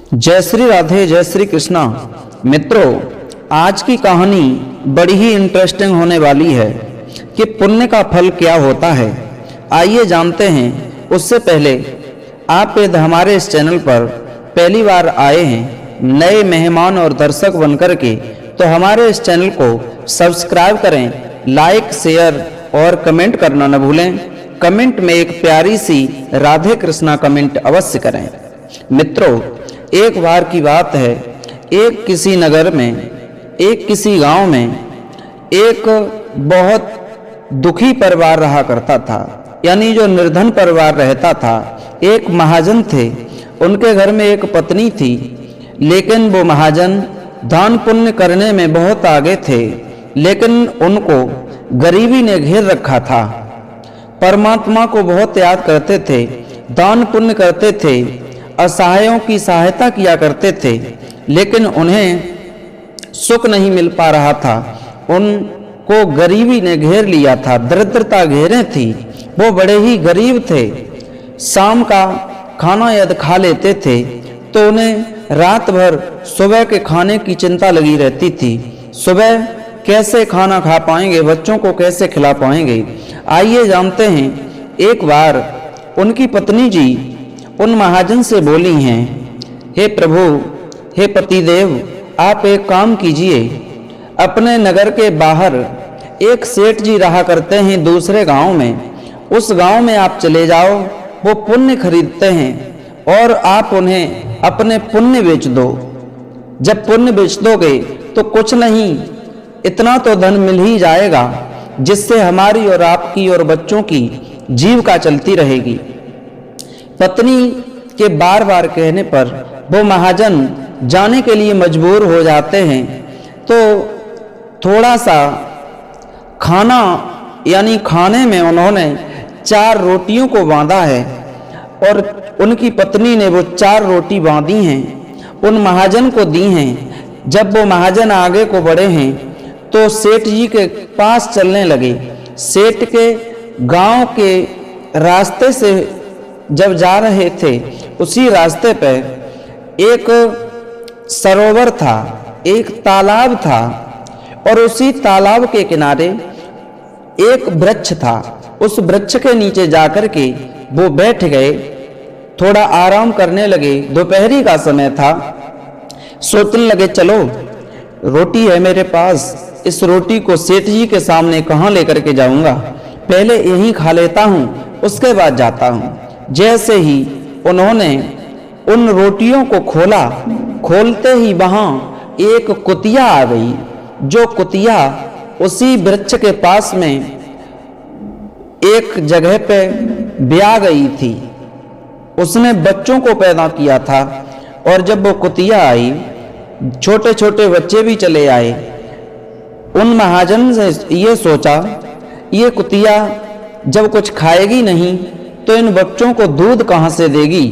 जय श्री राधे, जय श्री कृष्णा। मित्रों, आज की कहानी बड़ी ही इंटरेस्टिंग होने वाली है कि पुण्य का फल क्या होता है। आइए जानते हैं। उससे पहले आप यदि हमारे इस चैनल पर पहली बार आए हैं, नए मेहमान और दर्शक बनकर के, तो हमारे इस चैनल को सब्सक्राइब करें, लाइक, शेयर और कमेंट करना न भूलें। कमेंट में एक प्यारी सी राधे कृष्णा कमेंट अवश्य करें। मित्रों, एक बार की बात है, एक किसी नगर में, एक किसी गांव में एक बहुत दुखी परिवार रहा करता था, यानी जो निर्धन परिवार रहता था। एक महाजन थे, उनके घर में एक पत्नी थी, लेकिन वो महाजन दान पुण्य करने में बहुत आगे थे, लेकिन उनको गरीबी ने घेर रखा था। परमात्मा को बहुत याद करते थे, दान पुण्य करते थे, असहायों की सहायता किया करते थे, लेकिन उन्हें सुख नहीं मिल पा रहा था। उनको गरीबी ने घेर लिया था, दरिद्रता घेरे थी। वो बड़े ही गरीब थे। शाम का खाना यदि खा लेते थे तो उन्हें रात भर सुबह के खाने की चिंता लगी रहती थी। सुबह कैसे खाना खा पाएंगे, बच्चों को कैसे खिला पाएंगे। आइए जानते हैं। एक बार उनकी पत्नी जी उन महाजन से बोली हैं, हे प्रभु, हे पतिदेव, आप एक काम कीजिए। अपने नगर के बाहर एक सेठ जी रहा करते हैं दूसरे गांव में, उस गांव में आप चले जाओ। वो पुण्य खरीदते हैं और आप उन्हें अपने पुण्य बेच दो। जब पुण्य बेच दोगे तो कुछ नहीं, इतना तो धन मिल ही जाएगा, जिससे हमारी और आपकी और बच्चों की जीविका चलती रहेगी। पत्नी के बार बार कहने पर वो महाजन जाने के लिए मजबूर हो जाते हैं। तो थोड़ा सा खाना, यानी खाने में उन्होंने 4 रोटियों को बांधा है और उनकी पत्नी ने वो 4 रोटी बांधी हैं, उन महाजन को दी हैं। जब वो महाजन आगे को बढ़े हैं तो सेठ जी के पास चलने लगे। सेठ के गांव के रास्ते से जब जा रहे थे, उसी रास्ते पर एक सरोवर था, एक तालाब था, और उसी तालाब के किनारे एक वृक्ष था। उस वृक्ष के नीचे जाकर के वो बैठ गए, थोड़ा आराम करने लगे। दोपहरी का समय था। सोचने लगे, चलो रोटी है मेरे पास, इस रोटी को सेठ जी के सामने कहाँ लेकर के जाऊंगा, पहले यहीं खा लेता हूँ, उसके बाद जाता हूँ। जैसे ही उन्होंने उन रोटियों को खोला, खोलते ही वहां एक कुतिया आ गई। जो कुतिया उसी वृक्ष के पास में एक जगह पे ब्याह गई थी, उसने बच्चों को पैदा किया था। और जब वो कुतिया आई, छोटे छोटे बच्चे भी चले आए। उन महाजन ने ये सोचा, ये कुतिया जब कुछ खाएगी नहीं तो इन बच्चों को दूध कहाँ से देगी,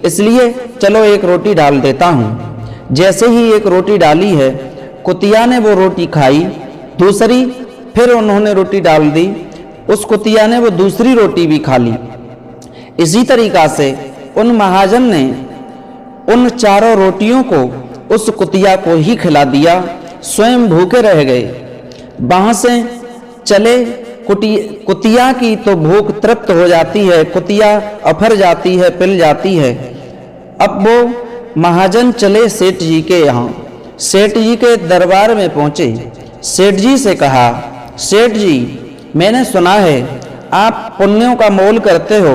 इसलिए चलो एक रोटी डाल देता हूँ। जैसे ही एक रोटी डाली है, कुतिया ने वो रोटी खाई, दूसरी फिर उन्होंने रोटी डाल दी, उस कुतिया ने वो दूसरी रोटी भी खा ली। इसी तरीक़ा से उन महाजन ने उन 4 रोटियों को उस कुतिया को ही खिला दिया, स्वयं भूखे रह गए। वहाँ से चले, कुतिया की तो भूख तृप्त हो जाती है, कुतिया अफर जाती है, पिल जाती है। अब वो महाजन चले सेठ जी के यहाँ, सेठ जी के दरबार में पहुँचे। सेठ जी से कहा, सेठ जी, मैंने सुना है आप पुण्यों का मोल करते हो,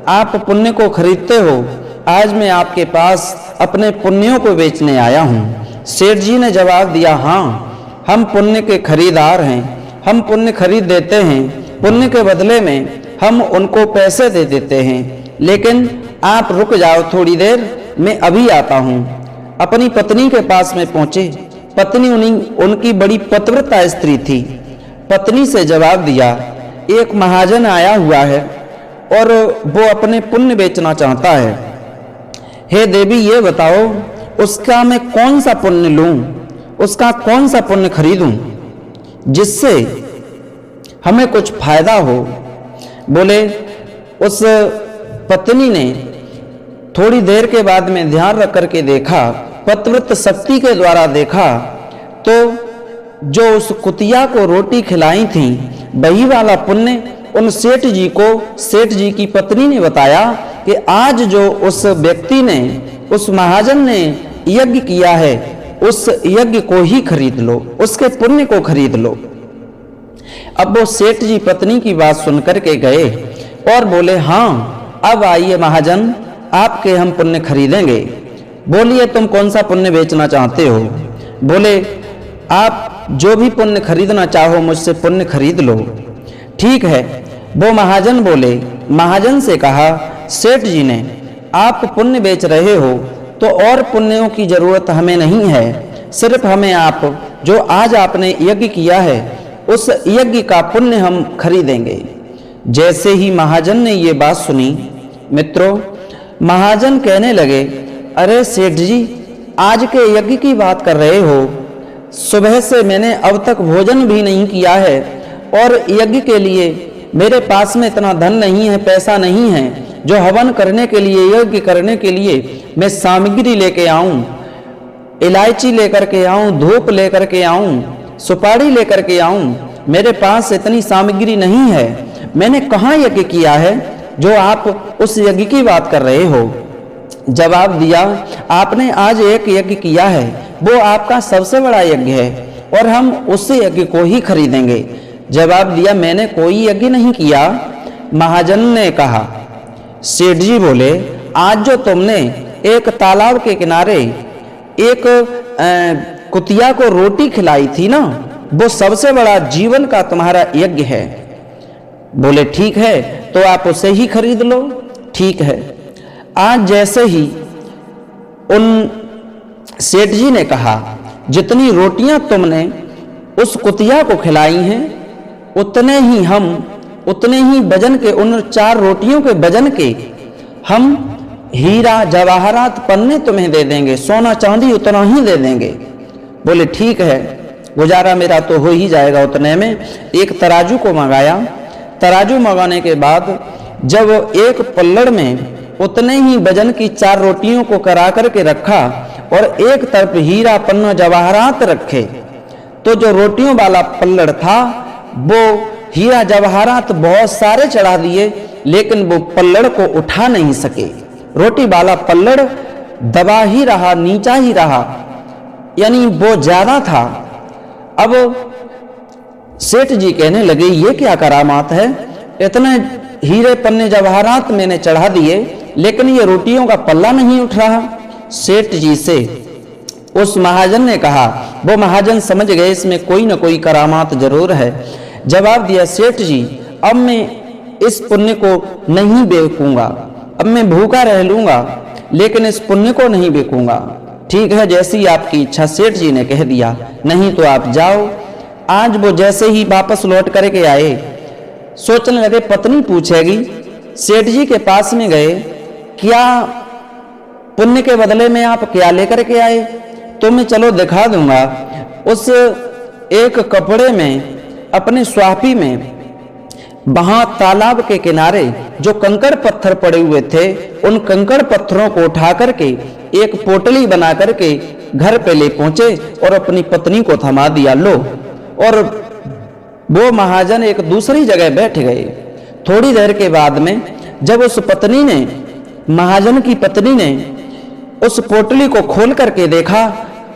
आप पुण्य को खरीदते हो। आज मैं आपके पास अपने पुण्यों को बेचने आया हूँ। सेठ जी ने जवाब दिया, हाँ, हम पुण्य के खरीदार हैं, हम पुण्य खरीद देते हैं, पुण्य के बदले में हम उनको पैसे दे देते हैं, लेकिन आप रुक जाओ थोड़ी देर, मैं अभी आता हूँ। अपनी पत्नी के पास में पहुँचे। पत्नी उनकी बड़ी पतिव्रता स्त्री थी। पत्नी से जवाब दिया, एक महाजन आया हुआ है और वो अपने पुण्य बेचना चाहता है। हे देवी, ये बताओ उसका मैं कौन सा पुण्य लूँ, उसका कौन सा पुण्य खरीदूं जिससे हमें कुछ फायदा हो। बोले, उस पत्नी ने थोड़ी देर के बाद में ध्यान रख करके देखा, पतिव्रत शक्ति के द्वारा देखा, तो जो उस कुतिया को रोटी खिलाई थी वही वाला पुण्य उन सेठ जी को, सेठ जी की पत्नी ने बताया कि आज जो उस व्यक्ति ने, उस महाजन ने यज्ञ किया है, उस यज्ञ को ही खरीद लो, उसके पुण्य को खरीद लो। अब वो सेठ जी पत्नी की बात सुनकर के गए और बोले, हाँ अब आइए महाजन, आपके हम पुण्य खरीदेंगे। बोलिए तुम कौन सा पुण्य बेचना चाहते हो? बोले आप जो भी पुण्य खरीदना चाहो मुझसे पुण्य खरीद लो। ठीक है। वो महाजन बोले, महाजन से कहा, सेठ जी ने आप पुण्य बेच रहे हो तो और पुण्यों की जरूरत हमें नहीं है, सिर्फ हमें आप जो आज आपने यज्ञ किया है उस यज्ञ का पुण्य हम खरीदेंगे। जैसे ही महाजन ने ये बात सुनी, मित्रों, महाजन कहने लगे, अरे सेठ जी, आज के यज्ञ की बात कर रहे हो? सुबह से मैंने अब तक भोजन भी नहीं किया है और यज्ञ के लिए मेरे पास में इतना धन नहीं है, पैसा नहीं है जो हवन करने के लिए, यज्ञ करने के लिए मैं सामग्री लेके आऊं, इलायची लेकर के आऊं, धूप लेकर के आऊं, सुपारी लेकर के आऊं। मेरे पास इतनी सामग्री नहीं है। मैंने कहाँ यज्ञ किया है जो आप उस यज्ञ की बात कर रहे हो? जवाब दिया, आपने आज एक यज्ञ किया है, वो आपका सबसे बड़ा यज्ञ है और हम उस यज्ञ को ही खरीदेंगे। जवाब दिया, मैंने कोई यज्ञ नहीं किया। महाजन ने कहा। सेठ जी बोले, आज जो तुमने एक तालाब के किनारे एक कुतिया को रोटी खिलाई थी ना, वो सबसे बड़ा जीवन का तुम्हारा यज्ञ है। बोले ठीक है, तो आप उसे ही खरीद लो। ठीक है। आज जैसे ही उन सेठ जी ने कहा, जितनी रोटियां तुमने उस कुतिया को खिलाई हैं उतने ही हम, उतने ही वजन के, उन 4 रोटियों के वजन के हम हीरा जवाहरात पन्ने तुम्हें दे देंगे, सोना चांदी उतना ही दे देंगे। बोले ठीक है, गुजारा मेरा तो हो ही जाएगा उतने में। एक तराजू को मंगाया। तराजू मंगाने के बाद जब एक पल्लड़ में उतने ही वजन की 4 रोटियों को करा करके रखा और एक तरफ हीरा पन्ना जवाहरात रखे, तो जो रोटियों वाला पल्लड़ था वो हीरा जवाहरात बहुत सारे चढ़ा दिए, लेकिन वो पल्लड़ को उठा नहीं सके। रोटी वाला पल्लड़ दबा ही रहा, नीचा ही रहा, यानी वो ज्यादा था। अब सेठ जी कहने लगे, ये क्या करामात है, इतने हीरे पन्ने जवाहरात मैंने चढ़ा दिए लेकिन ये रोटियों का पल्ला नहीं उठ रहा। सेठ जी से उस महाजन ने कहा, वो महाजन समझ गए इसमें कोई ना कोई करामात जरूर है। जवाब दिया, सेठ जी अब मैं इस पुण्य को नहीं बेचूंगा, अब मैं भूखा रह लूंगा लेकिन इस पुण्य को नहीं बेचूंगा। ठीक है, जैसी आपकी इच्छा, सेठ जी ने कह दिया। नहीं तो आप जाओ। आज वो जैसे ही वापस लौट करके आए, सोचने लगे पत्नी पूछेगी। सेठ जी के पास में गए, क्या पुण्य के बदले में आप क्या लेकर के आए? तो मैं चलो दिखा दूंगा। उस एक कपड़े में, अपने स्वापी में, वहां तालाब के किनारे जो कंकड़ पत्थर पड़े हुए थे, उन कंकड़ पत्थरों को उठा करके एक पोटली बना करके घर पे ले पहुंचे और अपनी पत्नी को थमा दिया। लो, और वो महाजन एक दूसरी जगह बैठ गए। थोड़ी देर के बाद में जब उस पत्नी ने, महाजन की पत्नी ने उस पोटली को खोल करके देखा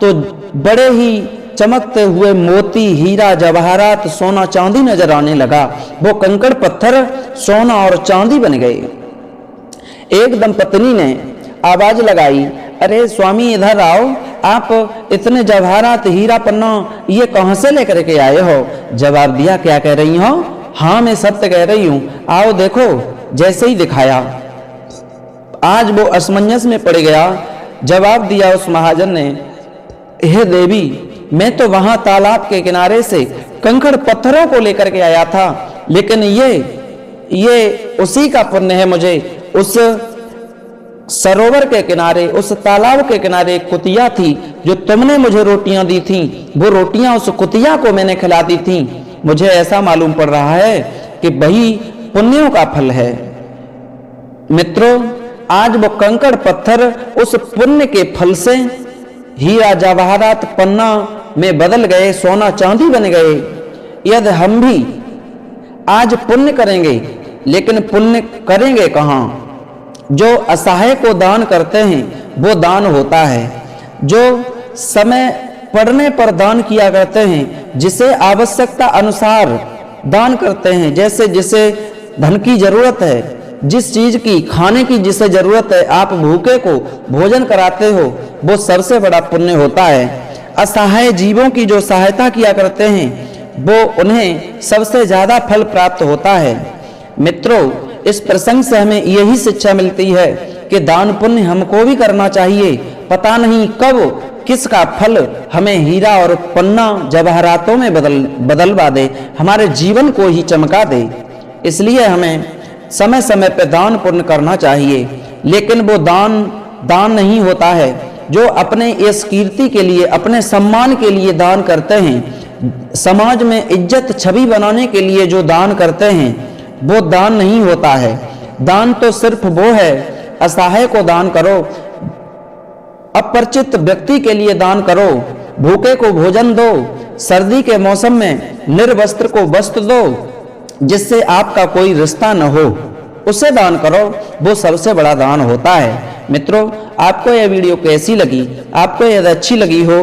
तो बड़े ही चमकते हुए मोती, हीरा जवाहरात, सोना चांदी नजर आने लगा। वो कंकड़ पत्थर सोना और चांदी बन गए। एकदम पत्नी ने आवाज लगाई, अरे स्वामी इधर आओ, आप इतने जवाहरात, हीरा पन्ना ये कहां से लेकर के आए हो? जवाब दिया, क्या कह रही हो? हाँ मैं सत्य कह रही हूं, आओ देखो। जैसे ही दिखाया, आज वो असमंजस में पड़ गया। जवाब दिया उस महाजन ने, हे देवी, मैं तो वहां तालाब के किनारे से कंकड़ पत्थरों को लेकर के आया था, लेकिन ये उसी का पुण्य है। मुझे उस सरोवर के किनारे, उस तालाब के किनारे एक कुतिया थी, जो तुमने मुझे रोटियां दी थी, वो रोटियां उस कुतिया को मैंने खिला दी थी। मुझे ऐसा मालूम पड़ रहा है कि वही पुण्यों का फल है। मित्रों, आज वो कंकड़ पत्थर उस पुण्य के फल से हीरा जवाहरात पन्ना में बदल गए, सोना चांदी बन गए। यदि हम भी आज पुण्य करेंगे, लेकिन पुण्य करेंगे कहाँ? जो असहाय को दान करते हैं वो दान होता है। जो समय पड़ने पर दान किया करते हैं, जिसे आवश्यकता अनुसार दान करते हैं, जैसे जिसे धन की जरूरत है, जिस चीज की खाने की जिसे जरूरत है, आप भूखे को भोजन कराते हो, वो सबसे बड़ा पुण्य होता है। असहाय जीवों की जो सहायता किया करते हैं, वो उन्हें सबसे ज्यादा फल प्राप्त होता है। मित्रों, इस प्रसंग से हमें यही शिक्षा मिलती है कि दान पुण्य हमको भी करना चाहिए। पता नहीं कब किसका फल हमें हीरा और पन्ना जवाहरातों में बदलवा दे, हमारे जीवन को ही चमका दे। इसलिए हमें समय समय पर दान पुण्य करना चाहिए। लेकिन वो दान नहीं होता है जो अपने इस कीर्ति के लिए, अपने सम्मान के लिए दान करते हैं, समाज में इज्जत छवि बनाने के लिए जो दान करते हैं, वो दान नहीं होता है। दान तो सिर्फ वो है, असहाय को दान करो, अपरिचित व्यक्ति के लिए दान करो, भूखे को भोजन दो, सर्दी के मौसम में निर्वस्त्र को वस्त्र दो, जिससे आपका कोई रिश्ता न हो, उसे दान करो, वो सबसे बड़ा दान होता है। मित्रों, आपको यह वीडियो कैसी लगी? आपको यदि अच्छी लगी हो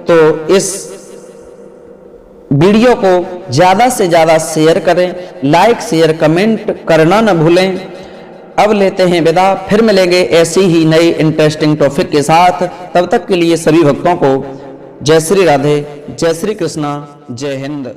तो इस वीडियो को ज्यादा से ज्यादा शेयर करें, लाइक शेयर कमेंट करना न भूलें। अब लेते हैं विदा, फिर मिलेंगे ऐसी ही नई इंटरेस्टिंग टॉपिक के साथ। तब तक के लिए सभी भक्तों को जय श्री राधे, जय श्री कृष्णा, जय हिंद।